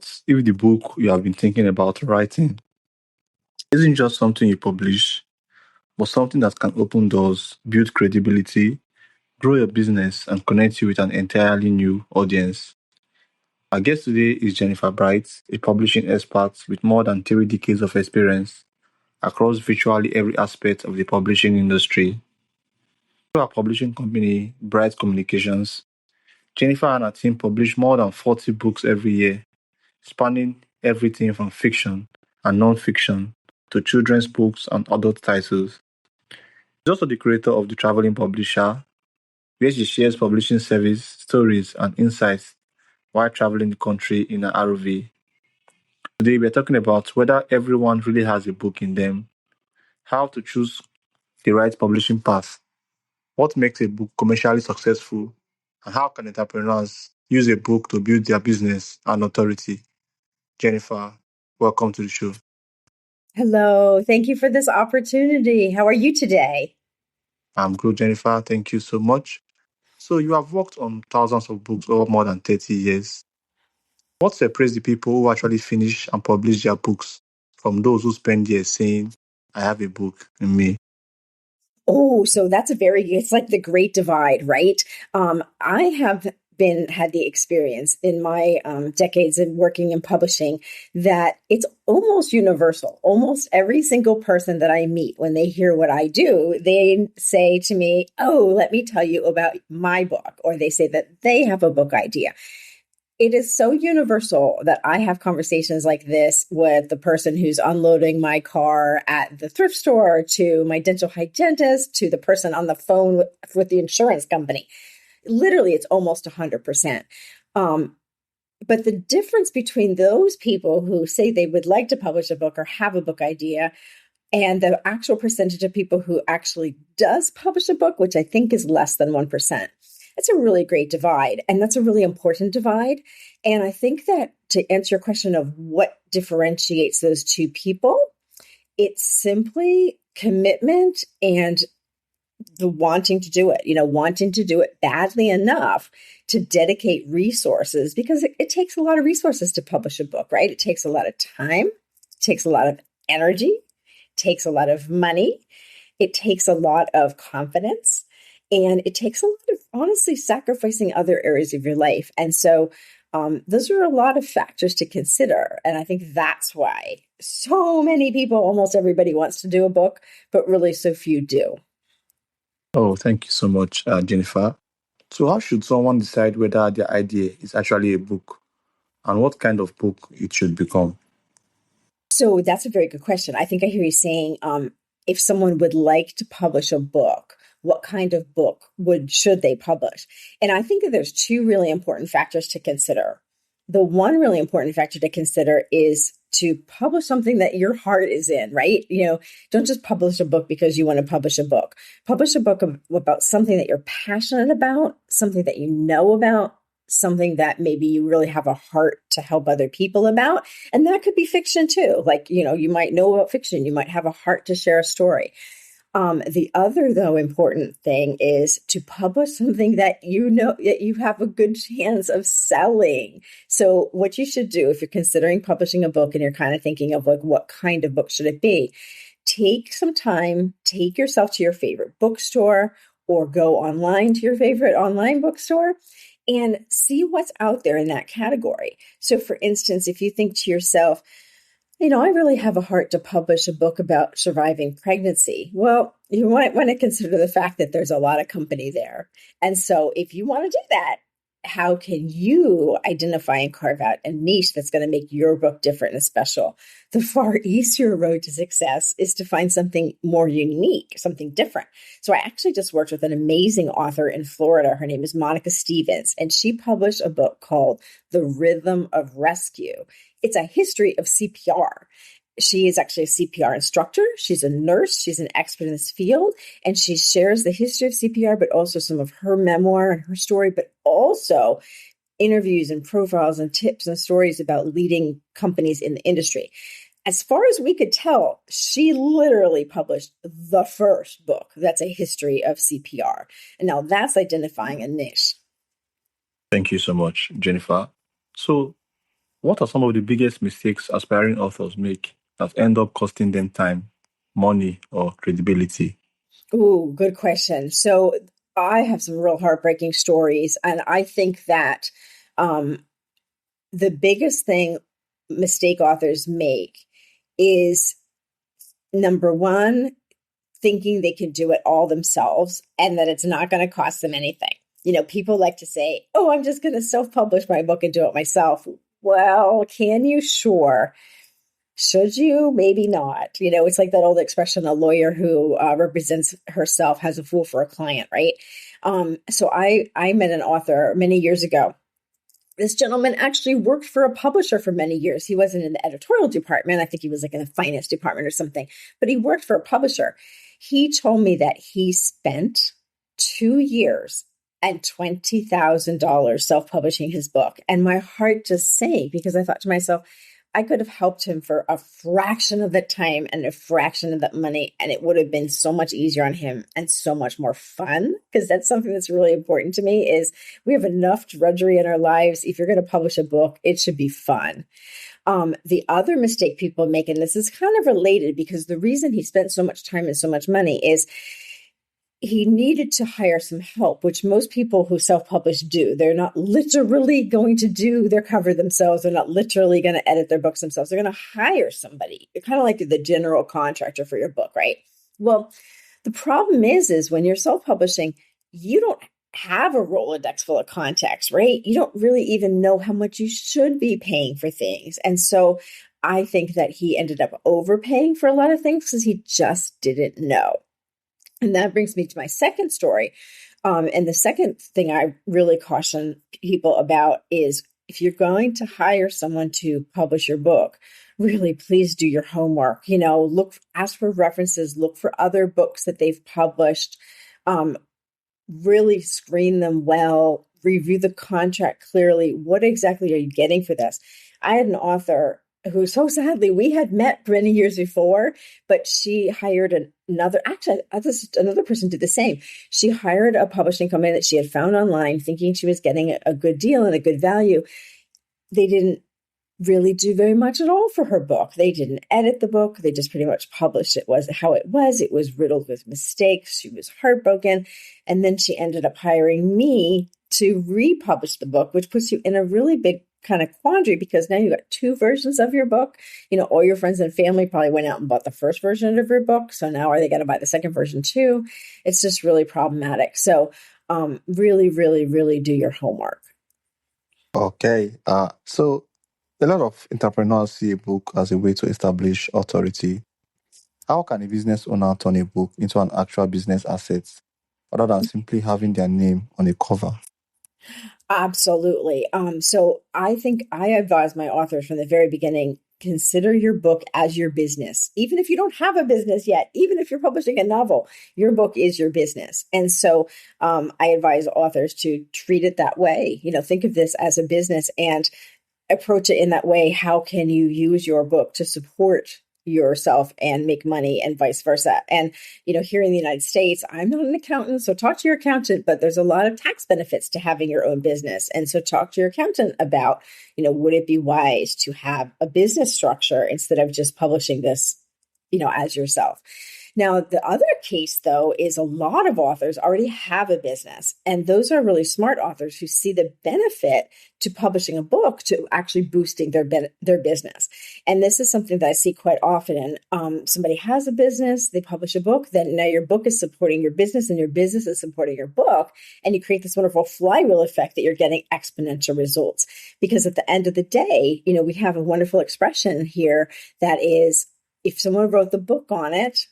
What if the book you have been thinking about writing isn't just something you publish, but something that can open doors, build credibility, grow your business, and connect you with an entirely new audience? Our guest today is Jennifer Bright, a publishing expert with more than 3 decades of experience across virtually every aspect of the publishing industry. Through our publishing company, Bright Communications, Jennifer and her team publish more than 40 books every year, spanning everything from fiction and non-fiction to children's books and adult titles. She's also the creator of The Traveling Publisher, where she shares publishing service, stories, and insights while traveling the country in an ROV. Today, we're talking about whether everyone really has a book in them, how to choose the right publishing path, what makes a book commercially successful, and how can entrepreneurs use a book to build their business and authority. Jennifer, welcome to the show. Hello. Thank you for this opportunity. How are you today? I'm good, Jennifer. Thank you so much. So, you have worked on thousands of books over more than 30 years. What separates the people who actually finish and publish their books from those who spend years saying, I have a book in me? Oh, so it's like the great divide, right? I have had the experience in my decades of working in publishing that it's almost universal. Almost every single person that I meet, when they hear what I do, they say to me, oh, let me tell you about my book, or they say that they have a book idea. It is so universal that I have conversations like this with the person who's unloading my car at the thrift store, to my dental hygienist, to the person on the phone with the insurance company. Literally, it's almost 100%. But the difference between those people who say they would like to publish a book or have a book idea and the actual percentage of people who actually does publish a book, which I think is less than 1%. It's a really great divide, and that's a really important divide. And I think that to answer your question of what differentiates those two people, it's simply commitment and the wanting to do it, wanting to do it badly enough to dedicate resources, because it takes a lot of resources to publish a book, right? It takes a lot of time, it takes a lot of energy, it takes a lot of money, it takes a lot of confidence. And it takes a lot of, honestly, sacrificing other areas of your life. And so those are a lot of factors to consider. And I think that's why so many people, almost everybody wants to do a book, but really so few do. Oh, thank you so much, Jennifer. So, how should someone decide whether their idea is actually a book and what kind of book it should become? So that's a very good question. I think I hear you saying if someone would like to publish a book, what kind of book should they publish? And I think that there's two really important factors to consider. The one really important factor to consider is to publish something that your heart is in, right? Don't just publish a book because you want to publish a book. Publish a book about something that you're passionate about, something that you know about, something that maybe you really have a heart to help other people about. And that could be fiction too. Like, you might know about fiction. You might have a heart to share a story. The other, though, important thing is to publish something that that you have a good chance of selling. So what you should do if you're considering publishing a book and you're kind of thinking of like, what kind of book should it be? Take some time, take yourself to your favorite bookstore or go online to your favorite online bookstore and see what's out there in that category. So for instance, if you think to yourself, I really have a heart to publish a book about surviving pregnancy. Well, you might want to consider the fact that there's a lot of company there. And so if you want to do that, how can you identify and carve out a niche that's going to make your book different and special? The far easier road to success is to find something more unique, something different. So I actually just worked with an amazing author in Florida. Her name is Monica Stevens, and she published a book called The Rhythm of Rescue. It's a history of CPR. She is actually a CPR instructor. She's a nurse. She's an expert in this field. And she shares the history of CPR, but also some of her memoir and her story, but also interviews and profiles and tips and stories about leading companies in the industry. As far as we could tell, she literally published the first book that's a history of CPR. And now that's identifying a niche. Thank you so much, Jennifer. So, What are some of the biggest mistakes aspiring authors make that end up costing them time, money, or credibility? Ooh, good question. So I have some real heartbreaking stories, and I think that um, the biggest thing mistake authors make is number one, thinking they can do it all themselves and that it's not going to cost them anything. People like to say, oh, I'm just going to self publish my book and do it myself. Well, can you? Sure. Should you? Maybe not. It's like that old expression, a lawyer who represents herself has a fool for a client, right? So I met an author many years ago. This gentleman actually worked for a publisher for many years. He wasn't in the editorial department. I think he was like in the finance department or something, but he worked for a publisher. He told me that he spent 2 years and $20,000 self-publishing his book. And my heart just sank because I thought to myself, I could have helped him for a fraction of the time and a fraction of that money, and it would have been so much easier on him and so much more fun, because that's something that's really important to me is we have enough drudgery in our lives. If you're going to publish a book, it should be fun. The other mistake people make, and this is kind of related because the reason he spent so much time and so much money is he needed to hire some help, which most people who self-publish do. They're not literally going to do their cover themselves. They're not literally going to edit their books themselves. They're going to hire somebody. You're kind of like the general contractor for your book, right? Well, the problem is when you're self-publishing, you don't have a Rolodex full of contacts, right? You don't really even know how much you should be paying for things. And so I think that he ended up overpaying for a lot of things because he just didn't know. And that brings me to my second story. And the second thing I really caution people about is if you're going to hire someone to publish your book, really please do your homework. Ask for references, look for other books that they've published, really screen them well, review the contract clearly. What exactly are you getting for this? I had an author who, so sadly, we had met many years before, but she hired another person did the same. She hired a publishing company that she had found online, thinking she was getting a good deal and a good value. They didn't really do very much at all for her book. They didn't edit the book. They just pretty much published it was how it was. It was riddled with mistakes. She was heartbroken. And then she ended up hiring me to republish the book, which puts you in a really big kind of quandary because now you got two versions of your book. All your friends and family probably went out and bought the first version of your book. So now are they going to buy the second version too? It's just really problematic. So really, really, really do your homework. Okay. So a lot of entrepreneurs see a book as a way to establish authority. How can a business owner turn a book into an actual business asset rather than simply having their name on a cover? Absolutely. So I think I advise my authors from the very beginning, consider your book as your business. Even if you don't have a business yet, even if you're publishing a novel, your book is your business. And so I advise authors to treat it that way. Think of this as a business and approach it in that way. How can you use your book to support yourself and make money and vice versa? And, here in the United States, I'm not an accountant, so talk to your accountant, but there's a lot of tax benefits to having your own business. And so talk to your accountant about, would it be wise to have a business structure instead of just publishing this, as yourself? Now, the other case, though, is a lot of authors already have a business, and those are really smart authors who see the benefit to publishing a book to actually boosting their business. And this is something that I see quite often. Somebody has a business, they publish a book, then now your book is supporting your business and your business is supporting your book, and you create this wonderful flywheel effect that you're getting exponential results. Because at the end of the day, we have a wonderful expression here that is, if someone wrote the book on it,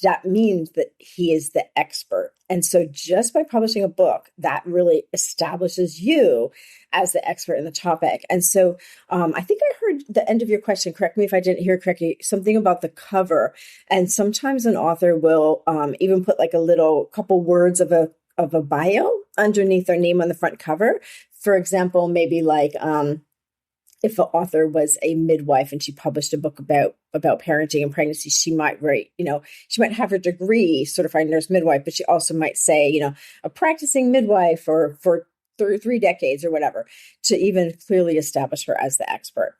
that means that he is the expert. And so just by publishing a book, that really establishes you as the expert in the topic. And so I think I heard the end of your question, correct me if I didn't hear correctly, something about the cover. And sometimes an author will even put like a little couple words of a bio underneath their name on the front cover. For example, maybe like if an author was a midwife and she published a book about parenting and pregnancy, she might write, she might have her degree, certified nurse midwife, but she also might say, a practicing midwife or for through 3 decades or whatever to even clearly establish her as the expert.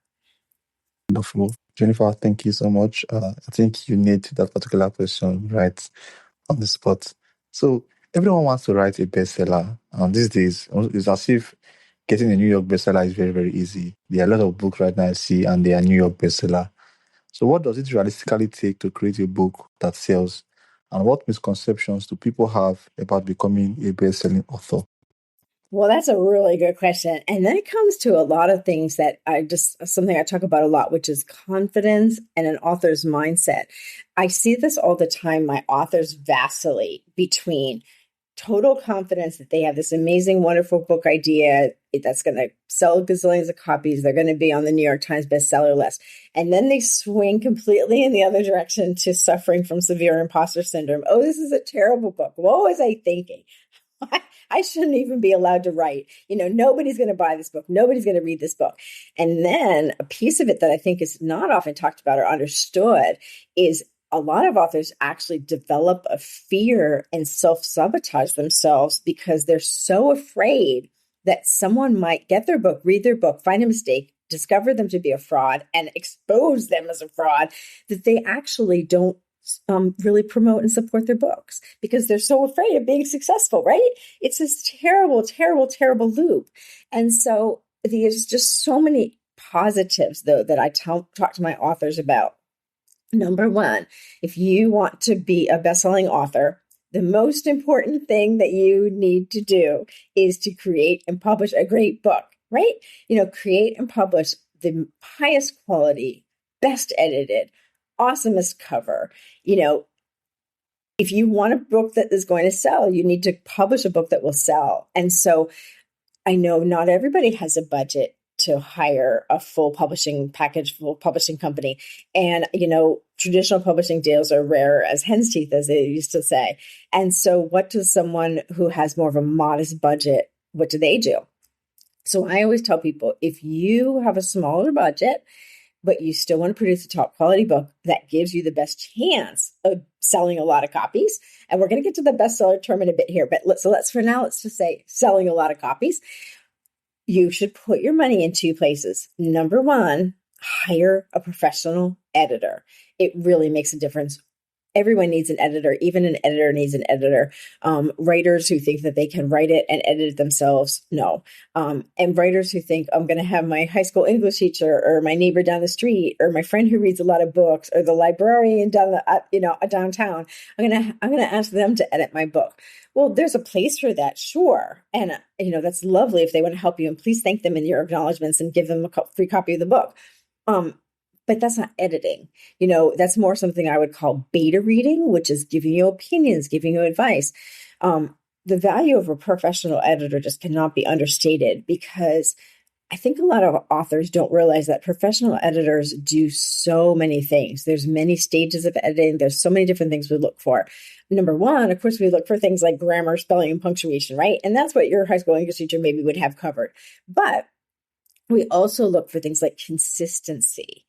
Wonderful. Jennifer, thank you so much. I think you need that particular question right on the spot. So everyone wants to write a bestseller. These days, it's as if getting a New York bestseller is very, very easy. There are a lot of books right now I see, and they are New York bestseller. So what does it realistically take to create a book that sells? And what misconceptions do people have about becoming a best-selling author? Well, that's a really good question. And then it comes to a lot of things that something I talk about a lot, which is confidence and an author's mindset. I see this all the time. My authors vacillate between total confidence that they have this amazing, wonderful book idea that's going to sell gazillions of copies. They're going to be on the New York Times bestseller list. And then they swing completely in the other direction to suffering from severe imposter syndrome. Oh, this is a terrible book. What was I thinking? I shouldn't even be allowed to write. Nobody's going to buy this book. Nobody's going to read this book. And then a piece of it that I think is not often talked about or understood is a lot of authors actually develop a fear and self-sabotage themselves because they're so afraid that someone might get their book, read their book, find a mistake, discover them to be a fraud, and expose them as a fraud, that they actually don't really promote and support their books because they're so afraid of being successful, right? It's this terrible, terrible, terrible loop. And so there's just so many positives, though, that I talk to my authors about. Number one, if you want to be a best-selling author, the most important thing that you need to do is to create and publish a great book, right? Create and publish the highest quality, best edited, awesomest cover. If you want a book that is going to sell, you need to publish a book that will sell. And so I know not everybody has a budget to hire a full publishing package, full publishing company. And, traditional publishing deals are rare as hen's teeth, as they used to say. And so what does someone who has more of a modest budget, what do they do? So I always tell people, if you have a smaller budget, but you still want to produce a top quality book that gives you the best chance of selling a lot of copies. And we're going to get to the bestseller term in a bit here, but let's just say selling a lot of copies. You should put your money in two places. Number one, hire a professional editor. It really makes a difference. Everyone needs an editor. Even an editor needs an editor. Writers who think that they can write it and edit it themselves, no. And writers who think I'm going to have my high school English teacher or my neighbor down the street or my friend who reads a lot of books or the librarian downtown. I'm going to ask them to edit my book. Well, there's a place for that, sure. And, that's lovely if they want to help you. And please thank them in your acknowledgments and give them a free copy of the book. But that's not editing. That's more something I would call beta reading, which is giving you opinions, giving you advice. The value of a professional editor just cannot be understated because I think a lot of authors don't realize that professional editors do so many things. There's many stages of editing. There's so many different things we look for. Number one, of course, we look for things like grammar, spelling, and punctuation, right? And that's what your high school English teacher maybe would have covered. But we also look for things like consistency.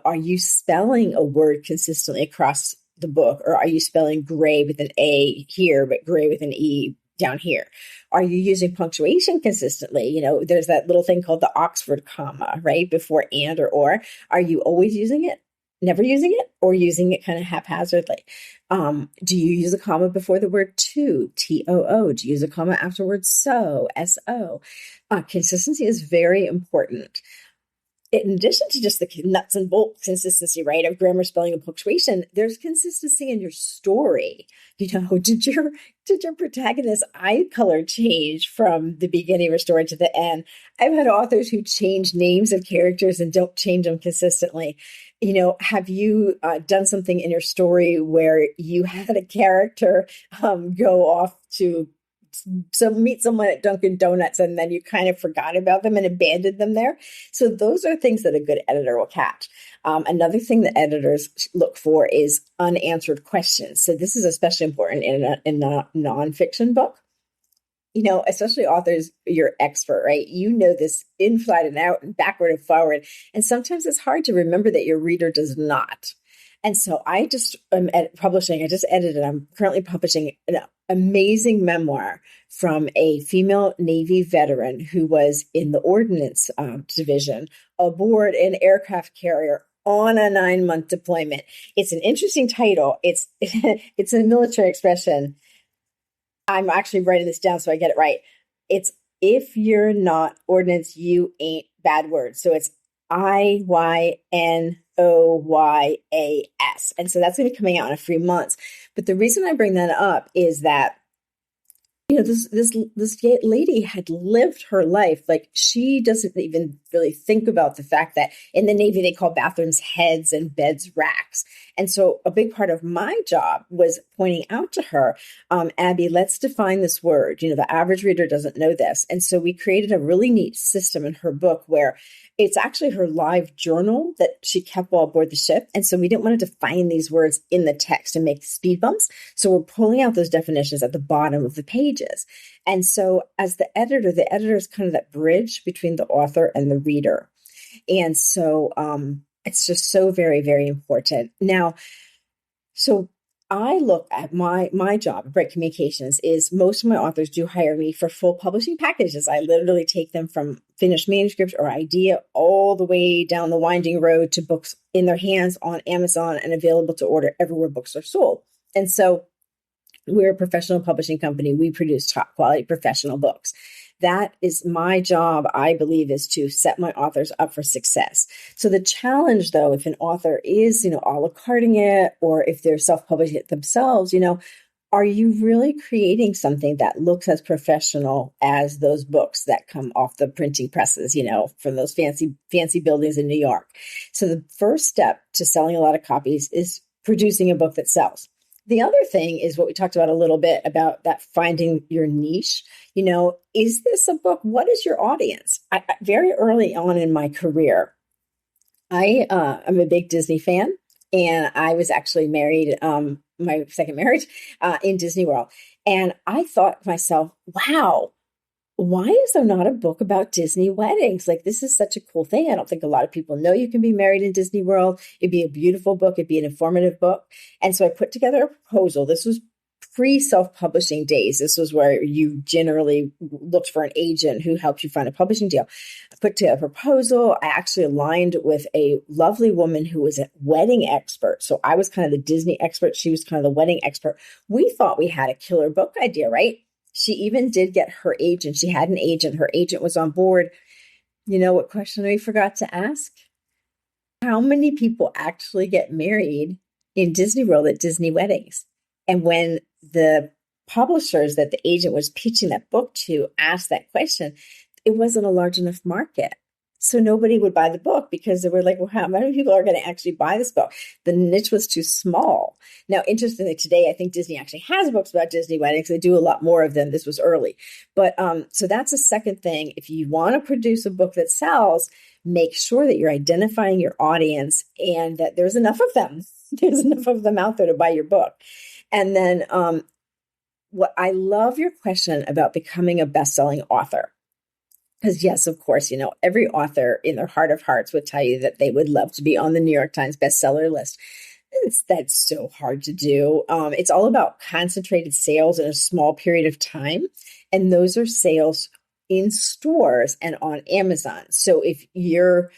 Are you spelling a word consistently across the book? Or are you spelling gray with an A here, but gray with an E down here? Are you using punctuation consistently? There's that little thing called the Oxford comma, right? Before and or. Are you always using it? Never using it, or using it kind of haphazardly? Do you use a comma before the word to, TOO? Do you use a comma afterwards, so, SO? Consistency is very important. In addition to just the nuts and bolts consistency, right, of grammar, spelling, and punctuation, there's consistency in your story. Did your protagonist's eye color change from the beginning of your story to the end? I've had authors who change names of characters and don't change them consistently. Have you done something in your story where you had a character go off to meet someone at Dunkin' Donuts and then you kind of forgot about them and abandoned them there? So those are things that a good editor will catch. Another thing that editors look for is unanswered questions. So this is especially important in a nonfiction book. Especially authors, you're expert, right? This inside and out and backward and forward. And sometimes it's hard to remember that your reader does not. And so I just am publishing, I just edited, I'm currently publishing an amazing memoir from a female Navy veteran who was in the Ordnance Division aboard an aircraft carrier on a 9-month deployment. It's an interesting title. It's a military expression. I'm actually writing this down so I get it right. It's if you're not ordnance, you ain't bad words. So it's IYNOYAS. And so that's going to be coming out in a few months. But the reason I bring that up is that this lady had lived her life. Like, she doesn't even really think about the fact that in the Navy, they call bathrooms heads and beds racks. And so a big part of my job was pointing out to her, Abby, let's define this word. The average reader doesn't know this. And so we created a really neat system in her book where it's actually her live journal that she kept while aboard the ship. And so we didn't want to define these words in the text and make speed bumps. So we're pulling out those definitions at the bottom of the pages. And so as the editor is kind of that bridge between the author and the reader. And so it's just so very, very important. Now, so I look at my job at Bright Communications is most of my authors do hire me for full publishing packages. I literally take them from finished manuscript or idea all the way down the winding road to books in their hands on Amazon and available to order everywhere books are sold. And so we're a professional publishing company. We produce top quality professional books. That is my job, I believe, is to set my authors up for success. So the challenge, though, if an author is, a la carting it, or if they're self-publishing it themselves, are you really creating something that looks as professional as those books that come off the printing presses, from those fancy buildings in New York? So the first step to selling a lot of copies is producing a book that sells. The other thing is what we talked about a little bit about that finding your niche. Is this a book? What is your audience? Very early on in my career, I'm a big Disney fan, and I was actually married, my second marriage, in Disney World. And I thought to myself, wow, why is there not a book about Disney weddings? Like, this is such a cool thing. I don't think a lot of people know you can be married in Disney World. It'd be a beautiful book. It'd be an informative book. And so I put together a proposal. This was pre-self-publishing days. This was where you generally looked for an agent who helped you find a publishing deal. I put together a proposal. I actually aligned with a lovely woman who was a wedding expert. So I was kind of the Disney expert. She was kind of the wedding expert. We thought we had a killer book idea, right? She even did get her agent. She had an agent. Her agent was on board. You know what question we forgot to ask? How many people actually get married in Disney World at Disney weddings? And when the publishers that the agent was pitching that book to asked that question, it wasn't a large enough market. So nobody would buy the book because they were like, well, how many people are going to actually buy this book? The niche was too small. Now, interestingly, today, I think Disney actually has books about Disney weddings. They do a lot more of them. This was early. But so that's a second thing. If you want to produce a book that sells, make sure that you're identifying your audience and that there's enough of them. There's enough of them out there to buy your book. And then what I love your question about becoming a best-selling author. Because yes, of course, every author in their heart of hearts would tell you that they would love to be on the New York Times bestseller list. That's so hard to do. It's all about concentrated sales in a small period of time. And those are sales in stores and on Amazon. So if you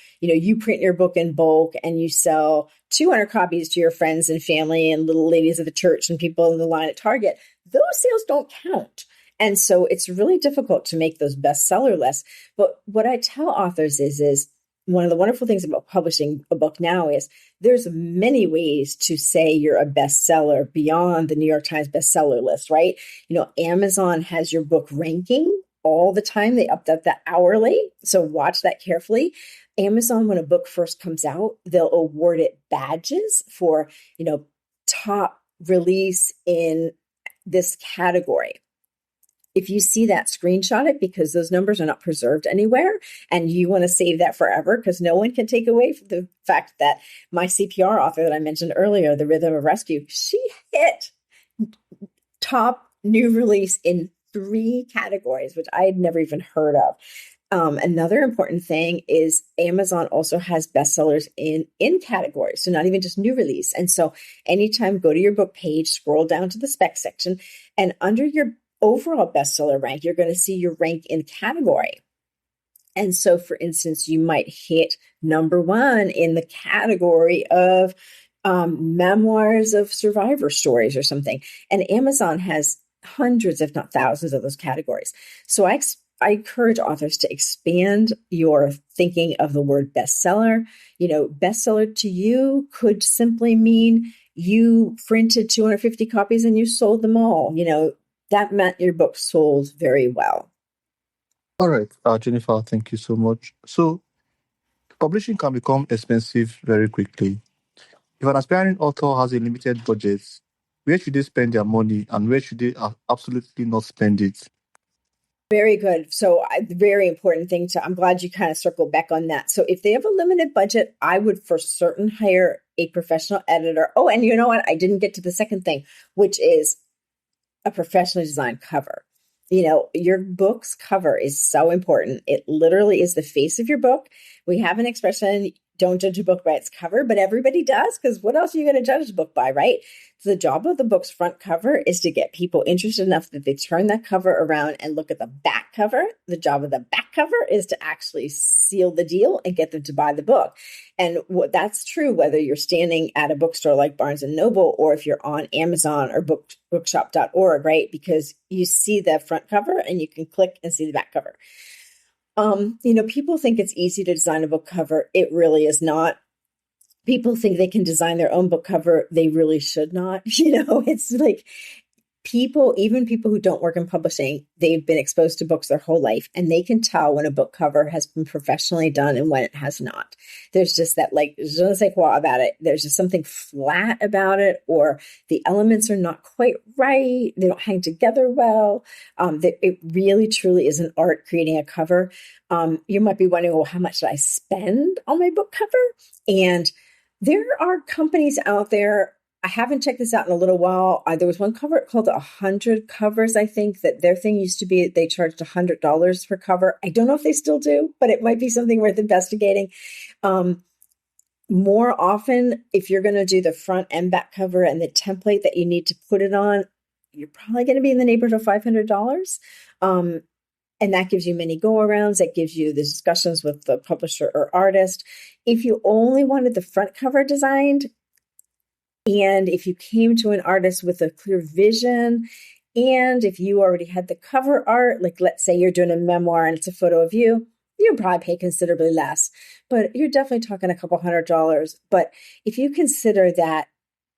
print your book in bulk and you sell 200 copies to your friends and family and little ladies of the church and people in the line at Target, those sales don't count. And so it's really difficult to make those bestseller lists. But what I tell authors is one of the wonderful things about publishing a book now is there's many ways to say you're a bestseller beyond the New York Times bestseller list, right? Amazon has your book ranking all the time. They update that hourly. So watch that carefully. Amazon, when a book first comes out, they'll award it badges for, top release in this category. If you see that, screenshot it because those numbers are not preserved anywhere and you want to save that forever because no one can take away from the fact that my CPR author that I mentioned earlier, The Rhythm of Rescue, she hit top new release in 3 categories, which I had never even heard of. Another important thing is Amazon also has bestsellers in categories, so not even just new release. And so anytime go to your book page, scroll down to the spec section, and under your overall bestseller rank, you're going to see your rank in category. And so, for instance, you might hit number one in the category of memoirs of survivor stories or something. And Amazon has hundreds, if not thousands, of those categories. So I encourage authors to expand your thinking of the word bestseller. You know, bestseller to you could simply mean you printed 250 copies and you sold them all. You know, that meant your book sold very well. All right, Jennifer, thank you so much. So, publishing can become expensive very quickly. If an aspiring author has a limited budget, where should they spend their money and where should they absolutely not spend it? Very good. So, very important thing I'm glad you kind of circled back on that. So, if they have a limited budget, I would for certain hire a professional editor. Oh, and you know what? I didn't get to the second thing, which is a professionally designed cover. You know, your book's cover is so important. It literally is the face of your book. We have an expression, don't judge a book by its cover, but everybody does, because what else are you going to judge a book by, right? So the job of the book's front cover is to get people interested enough that they turn that cover around and look at the back cover. The job of the back cover is to actually seal the deal and get them to buy the book. And that's true whether you're standing at a bookstore like Barnes and Noble or if you're on Amazon or bookshop.org, right? Because you see the front cover and you can click and see the back cover. You know, people think it's easy to design a book cover. It really is not. People think they can design their own book cover. They really should not. You know, it's like even people who don't work in publishing, they've been exposed to books their whole life, and they can tell when a book cover has been professionally done and when it has not. There's just that, like, je ne sais quoi about it. There's just something flat about it, or the elements are not quite right. They don't hang together well. It really, truly is an art creating a cover. You might be wondering, well, how much should I spend on my book cover? And there are companies out there. I haven't checked this out in a little while. There was one cover called 100 Covers, I think, that their thing used to be they charged $100 per cover. I don't know if they still do, but it might be something worth investigating. More often, if you're going to do the front and back cover and the template that you need to put it on, you're probably going to be in the neighborhood of $500. And that gives you many go-arounds. That gives you the discussions with the publisher or artist. If you only wanted the front cover designed, and if you came to an artist with a clear vision, and if you already had the cover art, like let's say you're doing a memoir and it's a photo of you, you'll probably pay considerably less. But you're definitely talking a couple $100. But if you consider that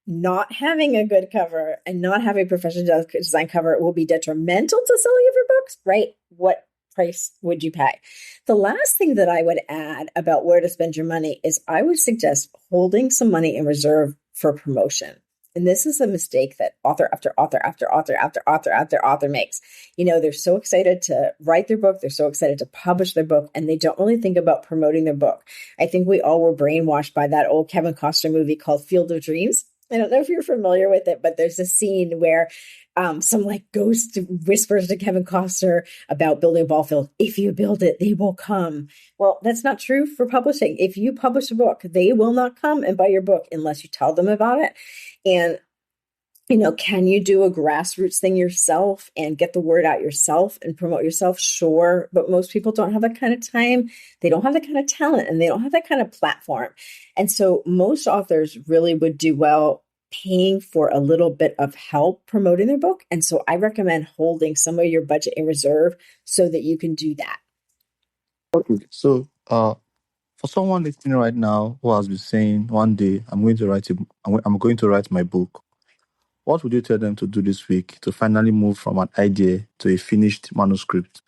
not having a good cover and not having a professional design cover will be detrimental to selling of your books, right? What price would you pay? The last thing that I would add about where to spend your money is I would suggest holding some money in reserve for promotion. And this is a mistake that author after author after author after author after author makes. You know, they're so excited to write their book. They're so excited to publish their book, and they don't really think about promoting their book. I think we all were brainwashed by that old Kevin Costner movie called Field of Dreams. I don't know if you're familiar with it, but there's a scene where some like ghost whispers to Kevin Costner about building a ball field. If you build it, they will come. Well, that's not true for publishing. If you publish a book, they will not come and buy your book unless you tell them about it. And, you know, can you do a grassroots thing yourself and get the word out yourself and promote yourself? Sure. But most people don't have that kind of time. They don't have that kind of talent, and they don't have that kind of platform. And so most authors really would do well paying for a little bit of help promoting their book. And so I recommend holding some of your budget in reserve so that you can do that. Okay. So, for someone listening right now who has been saying, one day I'm going to write my book, what would you tell them to do this week to finally move from an idea to a finished manuscript?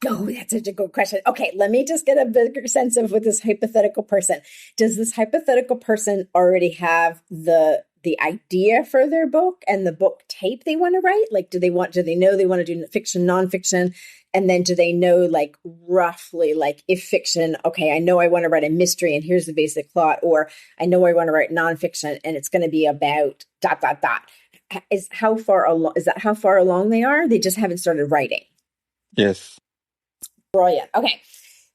Oh, that's such a good question. Okay, let me just get a bigger sense of with this hypothetical person. Does this hypothetical person already have the idea for their book and the book type they want to write? Like, do they know they want to do fiction, nonfiction? And then do they know like roughly like if fiction, okay, I know I want to write a mystery and here's the basic plot, or I know I want to write nonfiction and it's going to be about ... Is that how far along they are? They just haven't started writing. Yes. Brilliant. Okay.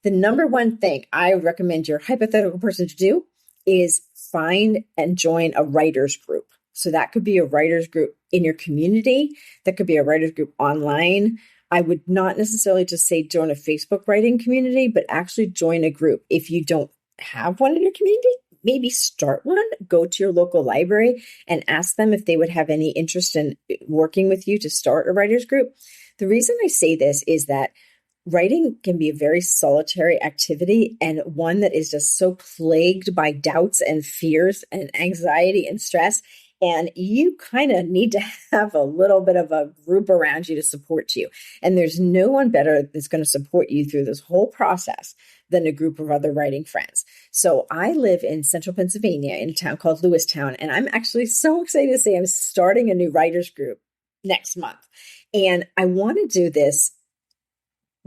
The number one thing I recommend your hypothetical person to do is find and join a writers group. So that could be a writers group in your community. That could be a writers group online. I would not necessarily just say join a Facebook writing community, but actually join a group. If you don't have one in your community, maybe start one. Go to your local library and ask them if they would have any interest in working with you to start a writers group. The reason I say this is that writing can be a very solitary activity and one that is just so plagued by doubts and fears and anxiety and stress. And you kind of need to have a little bit of a group around you to support you. And there's no one better that's going to support you through this whole process than a group of other writing friends. So I live in central Pennsylvania in a town called Lewistown, and I'm actually so excited to say I'm starting a new writers group next month. And I want to do this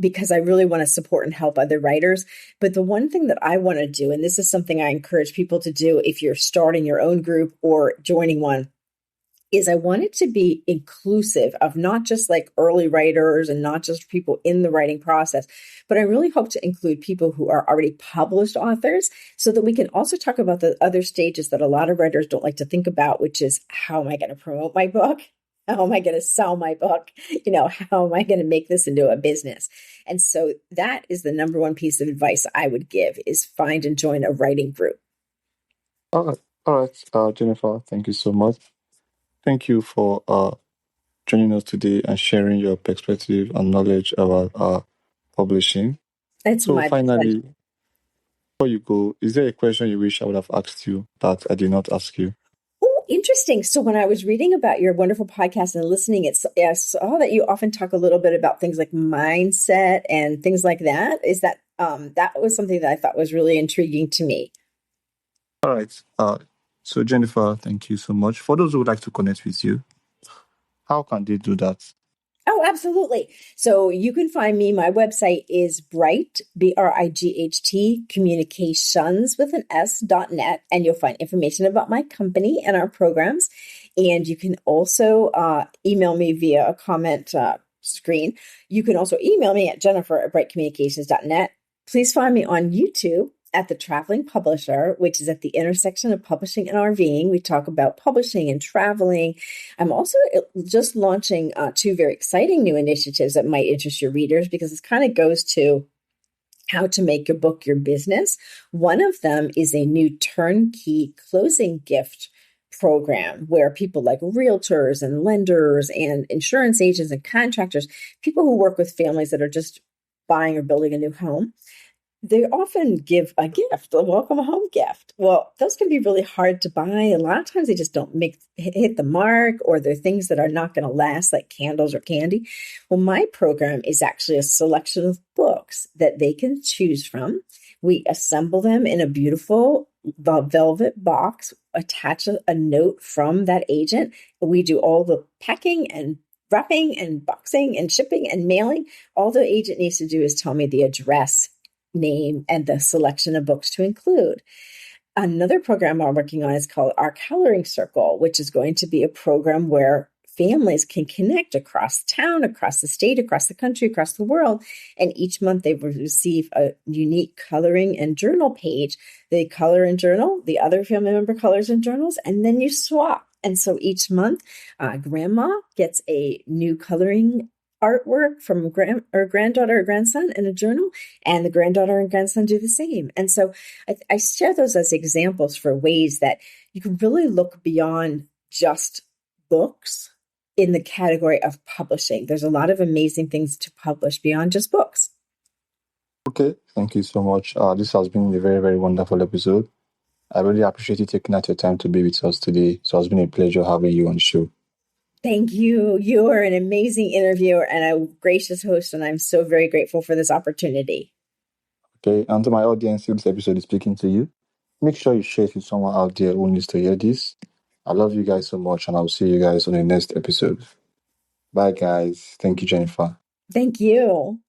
because I really want to support and help other writers. But the one thing that I want to do, and this is something I encourage people to do if you're starting your own group or joining one, is I want it to be inclusive of not just like early writers and not just people in the writing process, but I really hope to include people who are already published authors so that we can also talk about the other stages that a lot of writers don't like to think about, which is how am I going to promote my book? How am I going to sell my book? How am I going to make this into a business? And so that is the number one piece of advice I would give is find and join a writing group. All right, Jennifer, thank you so much. Thank you for joining us today and sharing your perspective and knowledge about publishing. It's So my pleasure. finally, before you go, is there a question you wish I would have asked you that I did not ask you? Oh, interesting. So when I was reading about your wonderful podcast and listening, I saw that you often talk a little bit about things like mindset and things like that. Is that that was something that I thought was really intriguing to me. All right. So Jennifer, thank you so much. For those who would like to connect with you, how can they do that? Oh, absolutely. So you can find me. My website is Bright, BRIGHT, communications with an S.net, and you'll find information about my company and our programs. And you can also email me via a comment screen. You can also email me at jennifer@brightcommunications.net. Please find me on YouTube at The Traveling Publisher, which is at the intersection of publishing and RVing. We talk about publishing and traveling. I'm also just launching two very exciting new initiatives that might interest your readers because it kind of goes to how to make your book your business. One of them is a new turnkey closing gift program where people like realtors and lenders and insurance agents and contractors, people who work with families that are just buying or building a new home, they often give a gift, a welcome home gift. Well, those can be really hard to buy. A lot of times they just don't hit the mark, or they're things that are not going to last, like candles or candy. Well, my program is actually a selection of books that they can choose from. We assemble them in a beautiful velvet box, attach a note from that agent. We do all the packing and wrapping and boxing and shipping and mailing. All the agent needs to do is tell me the address, name, and the selection of books to include. Another program I'm working on is called Our Coloring Circle, which is going to be a program where families can connect across town, across the state, across the country, across the world. And each month they will receive a unique coloring and journal page. They color and journal, the other family member colors and journals, and then you swap. And so each month, grandma gets a new coloring artwork from granddaughter or grandson in a journal, and the granddaughter and grandson do the same. And so I share those as examples for ways that you can really look beyond just books in the category of publishing. There's a lot of amazing things to publish beyond just books. Okay, thank you so much. This has been a very, very wonderful episode. I really appreciate you taking out your time to be with us today. So it's been a pleasure having you on the show. Thank you. You are an amazing interviewer and a gracious host, and I'm so very grateful for this opportunity. Okay, and to my audience, if this episode is speaking to you, make sure you share it with someone out there who needs to hear this. I love you guys so much, and I'll see you guys on the next episode. Bye, guys. Thank you, Jennifer. Thank you.